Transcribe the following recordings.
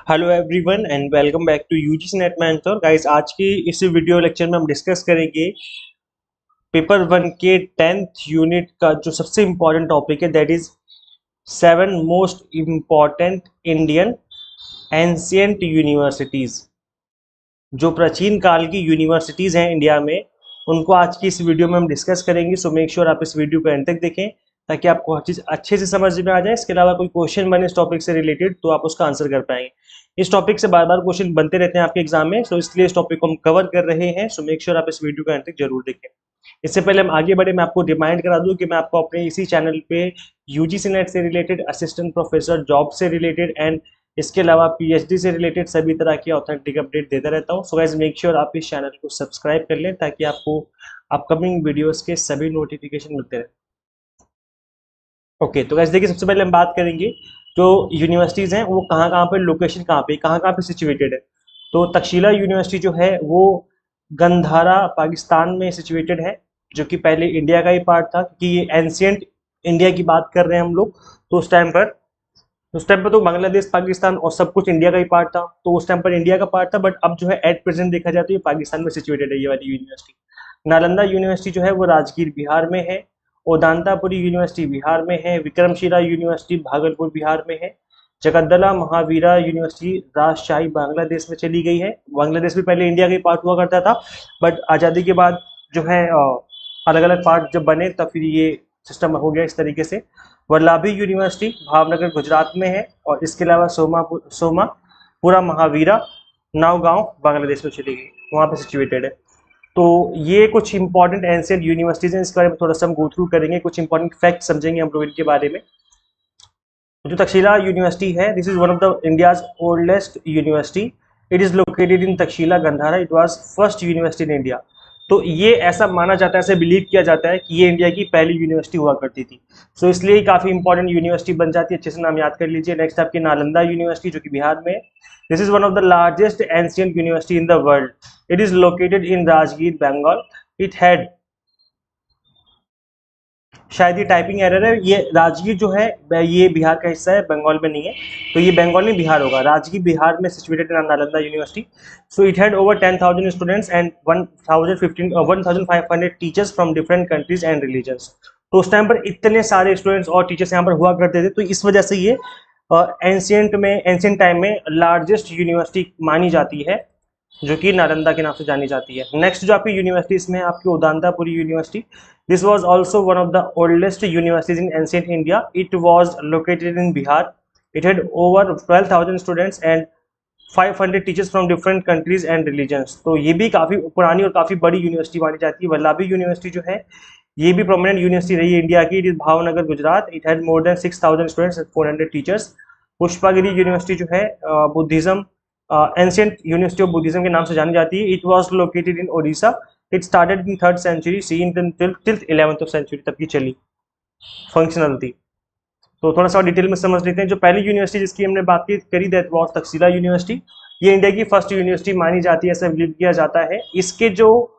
Hello everyone and welcome back to UGC NET mentor guys. आज की इस video lecture में हम डिस्कस करेंगे पेपर वन के 10th यूनिट का जो सबसे इम्पोर्टेंट टॉपिक है, that is 7 most important Indian ancient universities. जो प्राचीन काल की यूनिवर्सिटीज हैं इंडिया में, उनको आज की इस वीडियो में हम डिस्कस करेंगे। सो मेक श्योर आप इस वीडियो को एंड तक देखें ताकि आपको हर चीज़ अच्छे से समझ में आ जाए। इसके अलावा कोई क्वेश्चन बने इस टॉपिक से रिलेटेड तो आप उसका आंसर कर पाएंगे। इस टॉपिक से बार बार क्वेश्चन बनते रहते हैं आपके एग्जाम में, सो इसलिए इस टॉपिक को हम कवर कर रहे हैं। सो मेक श्योर आप इस वीडियो को एंड तक जरूर देखें। इससे पहले हम आगे बढ़े, मैं आपको रिमाइंड करा दूं कि मैं आपको अपने इसी चैनल पे यूजीसी नेट से रिलेटेड, असिस्टेंट प्रोफेसर जॉब से रिलेटेड एंड इसके अलावा पीएचडी से रिलेटेड सभी तरह की ऑथेंटिक अपडेट देता रहता हूँ। सो गाइस मेक श्योर आप इस चैनल को सब्सक्राइब कर लें ताकि आपको अपकमिंग वीडियोस के सभी नोटिफिकेशन मिलते रहे। ओके, तो गाइस देखिए, सबसे पहले हम बात करेंगे जो यूनिवर्सिटीज़ हैं वो कहाँ कहाँ पे, लोकेशन कहाँ कहाँ पे सिचुएटेड है। तो तक्षशिला यूनिवर्सिटी जो है वो गंधारा पाकिस्तान में सिचुएटेड है, जो कि पहले इंडिया का ही पार्ट था, क्योंकि ये एंशियंट इंडिया की बात कर रहे हैं हम लोग। तो उस टाइम पर तो बांग्लादेश, पाकिस्तान और सब कुछ इंडिया का ही पार्ट था। तो उस टाइम पर इंडिया का पार्ट था, बट अब जो है एट प्रेजेंट देखा जाए तो ये पाकिस्तान में सिचुएटेड है ये वाली यूनिवर्सिटी। नालंदा यूनिवर्सिटी जो है वो राजगीर बिहार में है। ओदांतापुरी यूनिवर्सिटी बिहार में है। विक्रमशिला यूनिवर्सिटी भागलपुर बिहार में है। जगद्दला महावीरा यूनिवर्सिटी राजशाही बांग्लादेश में चली गई है। बांग्लादेश भी पहले इंडिया का ही पार्ट हुआ करता था, बट आज़ादी के बाद जो है अलग अलग पार्ट जब बने तब फिर ये सिस्टम हो गया इस तरीके से। वल्लभी यूनिवर्सिटी भावनगर गुजरात में है, और इसके अलावा सोमापुरा महावीरा नावगांव बांग्लादेश में चली गई, वहाँ पे सिचुएटेड है। तो ये कुछ इंपॉर्टेंट एंशियंट यूनिवर्सिटीज हैं, इसके बारे में थोड़ा सा हम गो थ्रू करेंगे, कुछ इंपॉर्टेंट फैक्ट समझेंगे हम लोग इनके बारे में। जो तक्षशिला यूनिवर्सिटी है, this is one of the India's oldest university. It is located in Takshashila Gandhara. It was first university in India. तो ये ऐसा माना जाता है, ऐसे बिलीव किया जाता है कि ये इंडिया की पहली यूनिवर्सिटी हुआ करती थी। सो इसलिए काफ़ी इंपॉर्टेंट यूनिवर्सिटी बन जाती है। अच्छे से नाम याद कर लीजिए। नेक्स्ट आपकी नालंदा यूनिवर्सिटी, जो कि बिहार में है। This is one of the largest ancient university in the world. It is located in Rajgir Bengal. It had, शायद ये टाइपिंग एरर है, ये राजगीर जो है ये बिहार का हिस्सा है, बंगाल में नहीं है। तो ये बंगाल नहीं, बिहार होगा। राजगीर बिहार में situated Nalanda university. So it had over 10,000 students and 1,500 teachers from different countries and religions. तो उस टाइम पर इतने सारे स्टूडेंट्स और टीचर्स यहाँ पर हुआ करते थे, तो इस वजह से ये एंशियंट टाइम में लार्जेस्ट यूनिवर्सिटी मानी जाती है, जो कि नालंदा के नाम से जानी जाती है। नेक्स्ट जो आपकी यूनिवर्सिटी इसमें आपकी Odantapuri university. This was also one of the oldest universities in ancient India. It was located in Bihar. It had over 12,000 students and 500 teachers from different countries and religions. तो ये भी काफ़ी पुरानी और काफ़ी बड़ी यूनिवर्सिटी मानी जाती है। वल्लभी यूनिवर्सिटी जो है ये भी प्रोमिनेंट यूनिवर्सिटी रही है इंडिया की। It is Bhavnagar Gujarat. It had more than 6,000 students and 400 teachers. Pushpagiri university जो है Buddhism, ancient university of Buddhism के नाम से जानी जाती है। It was located in Odisha. It started in 3rd century CE till 11th century तक की चली, फंक्शनल थी। तो थोड़ा सा डिटेल में समझ लेते हैं। जो पहली यूनिवर्सिटी जिसकी हमने बात करी, दैट वाज तक्षशिला यूनिवर्सिटी। ये इंडिया की फर्स्ट यूनिवर्सिटी मानी जाती है, ऐसा बिलीव किया जाता है। इसके जो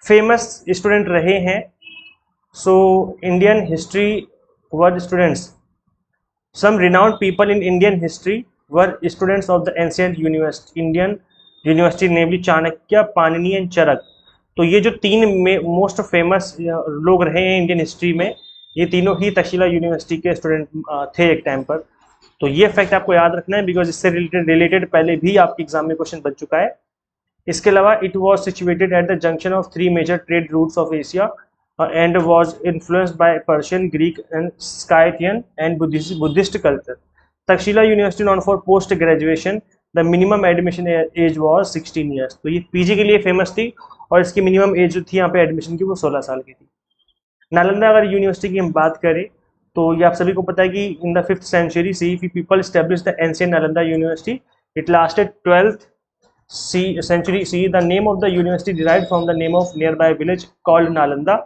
फेमस स्टूडेंट रहे हैं, so Indian history word students, some renowned people in Indian history were students of the ancient Indian university, namely Chanakya, Panini and Charak. तो ये जो तीन मोस्ट फेमस लोग रहे हैं इंडियन हिस्ट्री में, ये तीनों ही तक्षशिला यूनिवर्सिटी के स्टूडेंट थे एक टाइम पर। तो ये फैक्ट आपको याद रखना है, बिकॉज इससे रिलेटेड पहले भी आपके एग्जाम में क्वेश्चन बन चुका है। इसके अलावा it was situated at the junction of 3 major trade routes of Asia and was influenced by Persian, Greek and Scythian and Buddhist culture. Takshila University known for post graduation, the minimum admission age was 16 years. तो ये PG के लिए famous थी और इसकी minimum age जो थी यहाँ पे एडमिशन की वो 16 साल की थी। नालंदा अगर यूनिवर्सिटी की हम बात करें तो ये आप सभी को पता है कि in the 5th century CE people established the ancient Nalanda University. It lasted 12th century CE. The name of the university derived from the name of nearby village called Nalanda,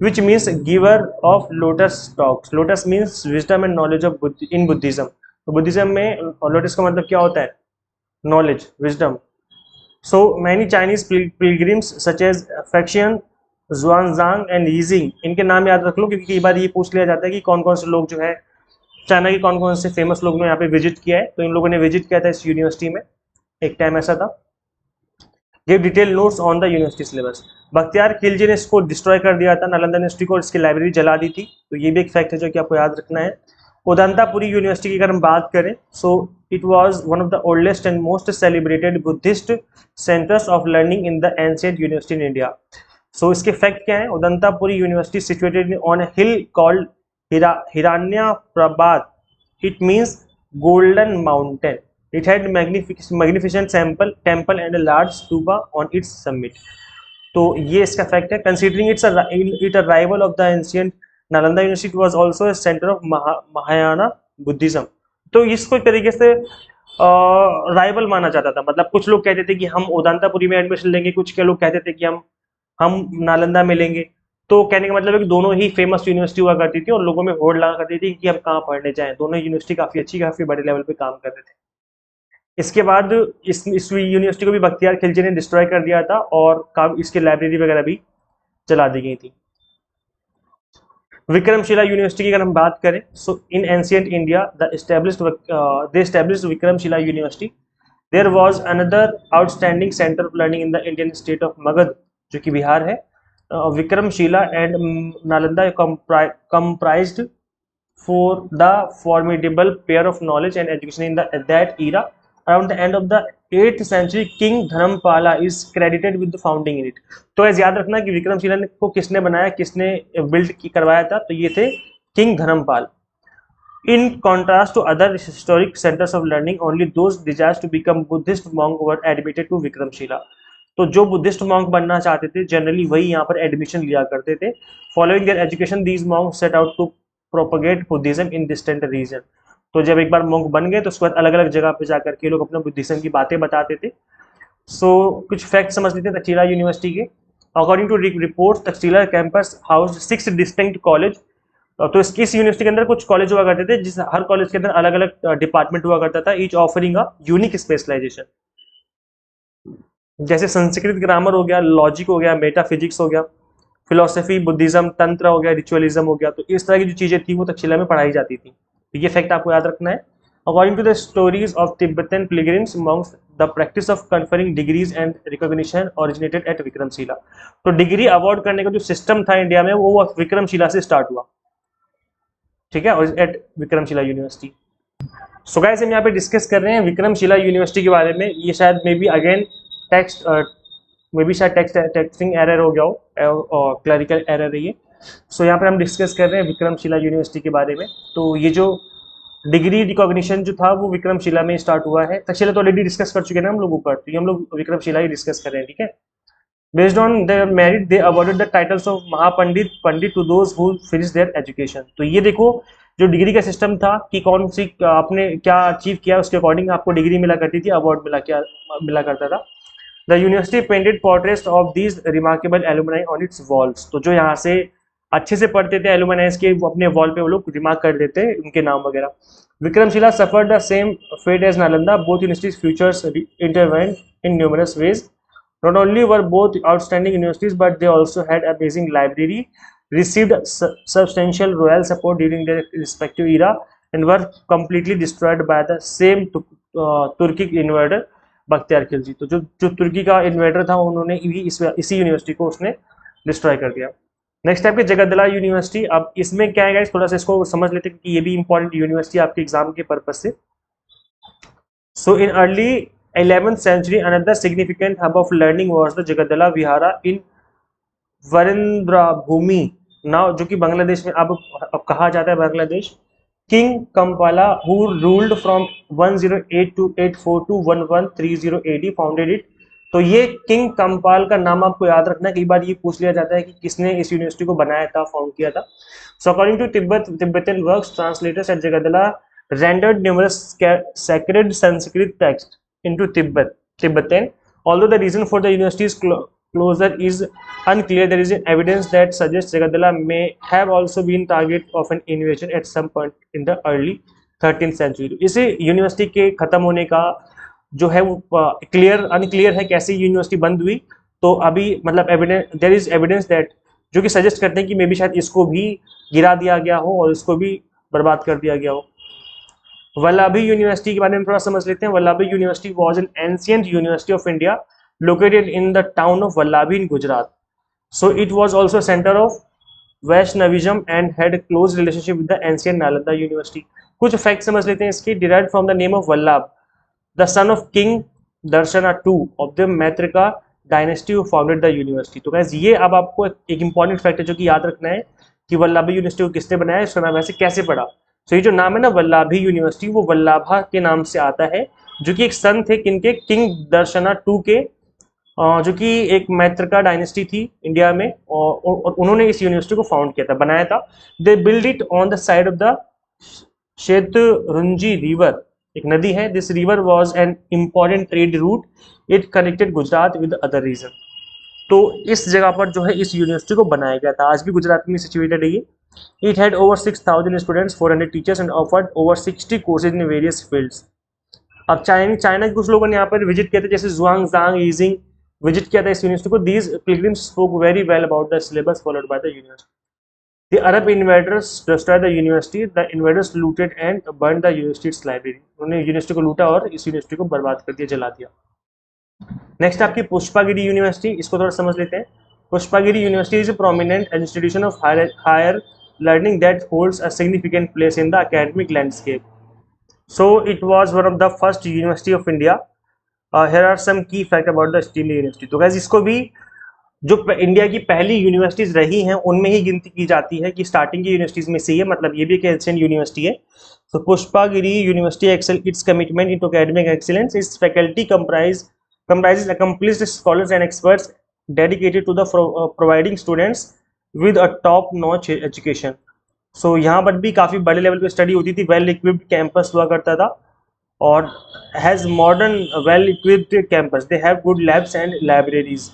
which means giver of lotus talks. Lotus means wisdom and knowledge of in Buddhism. तो Buddhism में lotus का मतलब क्या होता है? Knowledge, wisdom. So many Chinese pilgrims such as Faxian, Xuanzang and Yijing, इनके नाम याद रख लो, क्योंकि कई बार ये पूछ लिया जाता है कि कौन कौन से लोग जो है चाइना के कौन कौन से फेमस लोग ने यहाँ पे विजिट किया है, तो इन लोगों ने विजिट किया था इस यूनिवर्सिटी में, एक टाइम ऐसा था। Give detail notes on the university syllabus. Bakhtiyar Khilji ने इसको डिस्ट्रॉय कर दिया था, नालंदा यूनिवर्सिटी को, और इसकी लाइब्रेरी जला दी थी, तो ये भी एक फैक्ट है जो कि आपको याद रखना है। उदंतापुरी यूनिवर्सिटी की अगर हम बात करें, so it was one of the oldest and most celebrated Buddhist centres of learning in the ancient university in India. So इसके फैक्ट क्या है? Udantapuri university situated on a hill called Hiranyaprabhat, it means golden mountain. It had magnificent temple and a large stupa on its summit. तो ये इसका fact है। Considering it a rival of the ancient Nalanda University, was also a center of Mahayana Buddhism. तो इसको एक तरीके से rival माना जाता था, मतलब कुछ लोग कहते थे कि हम उदंतापुरी में एडमिशन लेंगे, कुछ के लोग कहते थे कि हम नालंदा में लेंगे। तो कहने का मतलब है कि दोनों ही फेमस यूनिवर्सिटी हुआ करती थी और लोगों में होड़ लगा करती थी कि हम कहाँ पढ़ने जाएं। दोनों यूनिवर्सिटी काफी अच्छी, काफी बड़े लेवल पे काम कर रहे थे। इसके बाद इस यूनिवर्सिटी को भी बख्तियार खिलजी ने डिस्ट्रॉय कर दिया था और इसके लाइब्रेरी वगैरह भी जला दी गई थी। विक्रमशिला यूनिवर्सिटी की अगर हम बात करें, so in ancient India they established Vikramashila university. There was another outstanding centre of learning in the Indian state of Magadh, जो कि बिहार है। Vikramashila and Nalanda comprised for the formidable pair of knowledge and education in that era. Around the end of the 8th century, King Dharmapala is credited with the founding in it. तो ऐसे याद रखना कि विक्रमशिला को किसने बनाया, किसने बिल्ड करवाया था, तो ये थे king Dharmapal. In contrast to other historic centers of learning, only those desires to become Buddhist monk were admitted to Vikramshila. तो जो बुद्धिस्ट मॉन्क बनना चाहते थे जनरली वही यहाँ पर एडमिशन लिया करते थे। Following their education these monk set out to propagate Buddhism in distant region. तो जब एक बार मॉन्क बन गए तो उसके बाद अलग अलग जगह पे जाकर के लोग अपना बुद्धिज्म की बातें बताते थे। सो कुछ फैक्ट समझ लेते हैं तक्षशिला यूनिवर्सिटी के। According to report, Takshashila campus house 6 distinct college. तो इस यूनिवर्सिटी के अंदर कुछ कॉलेज हुआ करते थे, जिस हर कॉलेज के अंदर अलग अलग डिपार्टमेंट हुआ करता था, each offering a unique specialisation. जैसे संस्कृत ग्रामर हो गया, लॉजिक हो गया, मेटाफिजिक्स हो गया, फिलोसफी, बुद्धिज्म, तंत्र हो गया, रिचुअलिज्म हो गया। तो इस तरह की जो चीजें थी वो तक्षशिला में पढ़ाई जाती थी। तो ये फैक्ट आपको याद रखना है। According to the stories of Tibetan pilgrims monks, the practice of conferring degrees and recognition originated at Vikramshila. तो डिग्री अवार्ड करने का जो सिस्टम था इंडिया में वो विक्रमशिला से स्टार्ट हुआ, ठीक है, at Vikramshila university. So guys, हम यहाँ पे डिस्कस कर रहे हैं विक्रमशिला यूनिवर्सिटी के बारे में। ये शायद may be again texting error हो गया हो और क्लरिकल एरर है ये। सो यहाँ पर हम डिस्कस कर रहे हैं विक्रमशिला यूनिवर्सिटी के बारे में। तो ये जो डिग्री रिकॉग्निशन जो था वो विक्रमशिला में स्टार्ट हुआ है। तक्षशिला तो ऑलरेडी डिस्कस कर चुके हैं ना हम लोग ऊपर, तो ये हम लोग विक्रमशिला ही डिस्कस कर रहे हैं, ठीक है। Based on their merit they awarded the titles of Mahapandit Pandit to those who finish their education. तो ये देखो जो डिग्री का सिस्टम था कि कौन सी आपने क्या अचीव किया उसके अकॉर्डिंग आपको डिग्री मिला करती थी, अवार्ड मिला करता था। The university painted portraits of these remarkable alumni on it's walls. तो जो यहाँ से अच्छे से पढ़ते थे एलुमनाइज के, वो अपने वॉल पे वो लोग रिमार्क कर देते उनके नाम वगैरह। Vikramashila suffered the same fate as Nalanda, both universities futures intervened in numerous ways. Not only were both outstanding universities, but they also had amazing library, received substantial royal support during their respective era, and were completely destroyed by the same Turkic invader Bakhtiyar Khilji. तो जो तुर्की का invader था उन्होंने इसी university को उसने destroy कर दिया। नेक्स्ट टाइप के जगदला यूनिवर्सिटी। अब इसमें क्या है गाइस, थोड़ा सा इसको समझ लेते हैं कि ये भी इंपॉर्टेंट यूनिवर्सिटी आपके एग्जाम के पर्पज से। So in early 11th century, another significant hub of learning was the Jagadala Vihara in Varendrabhumi, now जो कि बांग्लादेश में अब कहा जाता है Bangladesh. King Kampala, who ruled from 108 to 842 1130 AD, founded it। तो ये किंग कंपाल का नाम आपको याद रखना है, कई बार ये पूछ लिया जाता है कि किसने इस यूनिवर्सिटी को बनाया था, फाउंड किया था। So according to Tibetan works, translators at Jagadala rendered numerous sacred Sanskrit texts into Tibetan. Although the reason for the university's closure is unclear, there is evidence that suggests Jagadala may have also been target of an invasion at some point in the early 13th century। इसे university के खत्म होने का जो है वो unclear है कैसे यूनिवर्सिटी बंद हुई। तो अभी मतलब देयर इज एविडेंस दैट जो कि सजेस्ट करते हैं कि मे बी शायद इसको भी गिरा दिया गया हो और इसको भी बर्बाद कर दिया गया हो। वल्लभी यूनिवर्सिटी के बारे में थोड़ा समझ लेते हैं। Vallabhi university was an ancient university of India located in the town of Vallabhi in Gujarat. So it was also a center of Vaishnavism and had close relationship with the ancient Nalanda University. कुछ fact समझ लेते हैं इसके। derived from the name of Vallabh, the son of King Darshana II of the Maitrika dynasty who founded the university. तो guys ये अब आपको एक इंपॉर्टेंट फैक्ट है जो कि याद रखना है कि वल्लभी यूनिवर्सिटी को किसने बनाया, इसका नाम ऐसे कैसे पड़ा। तो ये जो नाम है ना वल्लभी यूनिवर्सिटी, वो वल्लभा के नाम से आता है, जो कि एक सन थे किनके, किंग दर्शना टू के, जो कि एक मैत्रका डायनेस्टी थी इंडिया में, और उन्होंने इस यूनिवर्सिटी को फाउंड किया था, बनाया था। They build it on the side of the Shetrunji river, एक नदी है। This river was an important trade route, it connected Gujarat with other region. तो इस जगह पर जो है इस यूनिवर्सिटी को बनाया गया था, आज भी गुजरात में सिचुएटेड है ये। It had over 6000 students, 400 teachers and offered over 60 courses in various fields. अब चाइना के कुछ लोगों ने यहाँ पर विजिट किया था, जैसे जुआंग जांग ईजिंग विजिट किया था इस यूनिवर्सिटी को। These pilgrims spoke very well about the syllabus followed by the university. The Arab invaders destroyed the university, the invaders looted and burn the universities library. उन्होंने यूनिवर्सिटी को लूटा और इस यूनिवर्सिटी को बर्बाद कर दिया, जला दिया। नेक्स्ट आपकी पुष्पागिरी यूनिवर्सिटी, इसको थोड़ा समझ लेते हैं। Pushpagiri university is a prominent institution of higher learning that holds a significant place in the academic landscape. So it was one of the first university of India. Here are some key fact about the Steam University. तो guys इसको भी जो India की पहली universities रही हैं उनमें ही गिनती की जाती है कि स्टार्टिंग की यूनिवर्सिटीज में से ही है, मतलब ये भी एक एशियन यूनिवर्सिटी है। तो Pushpagiri university excel its commitment into academic excellence, its faculty comprises accomplished scholars and experts dedicated to the providing students with a top notch education. सो यहाँ पर भी काफ़ी बड़े लेवल पे स्टडी होती थी, वेल इक्विप्ड कैंपस हुआ करता था, और has modern well equipped campus, they have good labs and libraries.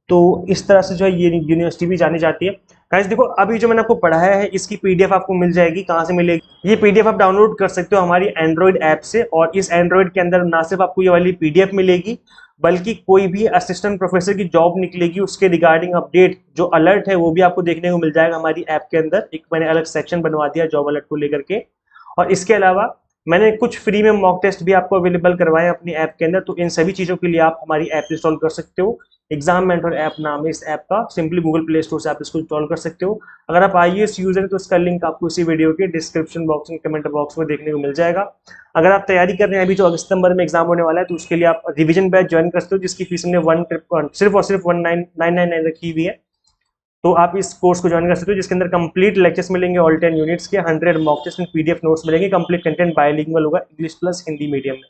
तो इस तरह से जो है ये यूनिवर्सिटी भी जानी जाती है। गाइस देखो अभी जो मैंने आपको पढ़ाया है इसकी पीडीएफ आपको मिल जाएगी। कहाँ से मिलेगी ये पीडीएफ? आप डाउनलोड कर सकते हो हमारी एंड्रॉइड ऐप से, और इस एंड्रॉइड के अंदर ना सिर्फ आपको ये वाली पीडीएफ मिलेगी, बल्कि कोई भी असिस्टेंट प्रोफेसर की जॉब निकलेगी उसके रिगार्डिंग अपडेट जो अलर्ट है वो भी आपको देखने को मिल जाएगा हमारी ऐप के अंदर। एक मैंने अलग सेक्शन बनवा दिया जॉब अलर्ट को लेकर के, और इसके अलावा मैंने कुछ फ्री में मॉक टेस्ट भी आपको अवेलेबल करवाए अपनी ऐप के अंदर। तो इन सभी चीज़ों के लिए आप हमारी ऐप इंस्टॉल कर सकते हो। एग्जाम मेंटर ऐप नाम है इस ऐप का, सिंपली गूगल प्ले स्टोर से आप इसको इंस्टॉल कर सकते हो। अगर आप आईएएस यूजर हैं तो इसका लिंक आपको इसी वीडियो के डिस्क्रिप्शन बॉक्स में कमेंट बॉक्स में देखने को मिल जाएगा। अगर आप तैयारी कर रहे हैं अभी जो अगस्त सितंबर में एग्जाम होने वाला है, तो उसके लिए आप रिवीजन बैच ज्वाइन कर सकते हो, जिसकी फीस हमने सिर्फ और सिर्फ 1999 रखी हुई है। तो आप इस कोर्स को ज्वाइन कर सकते हो, जिसके अंदर कंप्लीट लेक्चर्स मिलेंगे ऑल 10 यूनिट्स के, 100 mock test and PDF notes मिलेंगे, कंप्लीट कंटेंट बायलिंगुअल होगा, इंग्लिश प्लस हिंदी मीडियम में।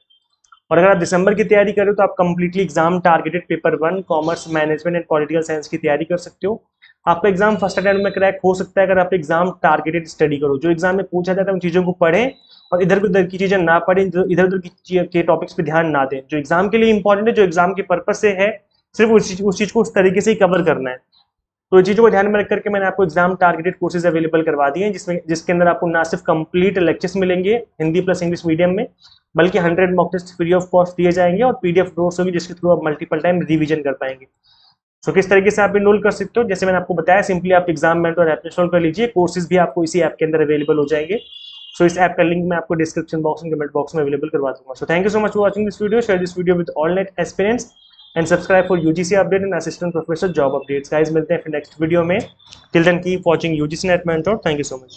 और अगर आप दिसंबर की तैयारी कर रहे हो तो आप completely exam targeted paper 1 commerce management and political science की तैयारी कर सकते हो। आपका एग्जाम फर्स्ट अटेम्प्ट में क्रैक हो सकता है अगर आप एग्जाम टारगेटेड स्टडी करो। जो एग्जाम में पूछा जाता है उन चीज़ों को पढ़ें और इधर उधर की चीज़ें ना पढ़ें, इधर उधर के टॉपिक्स पे ध्यान ना दें। जो एग्जाम के लिए इंपॉर्टेंट है, जो एग्जाम के पर्पज से है, सिर्फ उस चीज़ को उस तरीके से ही कवर करना है। तो चीज़ों को ध्यान में रख करके मैंने आपको एग्जाम टारगेटेड कोर्सेज अवेलेबल करवा दिए हैं, जिसके अंदर आपको ना सिर्फ कंप्लीट लेक्चर्स मिलेंगे हिंदी प्लस इंग्लिश मीडियम में, बल्कि 100 mock test free of cost दिए जाएंगे और पीडीएफ नोट्स होगी जिसके थ्रू आप मल्टीपल टाइम रिवीजन कर पाएंगे। सो किस तरीके से आप इनरोल कर सकते हो, जैसे मैंने आपको बताया, सिंपली आप एग्जाम मेंटर ऐप इंस्टॉल कर लीजिए। कोर्सेज भी आपको इसी ऐप के अंदर अवेलेबल हो जाएंगे। सो इस ऐप का लिंक मैं आपको डिस्क्रिप्शन बॉक्स में कमेंट बॉक्स में अवेलेबल करवा दूंगा। So thank you so much for watching this video, share this video with all net aspirants and subscribe for UGC update and assistant professor job updates. Guys मिलते हैं फिर next video में। Till then keep watching UGC Net Mentor. Thank you so much.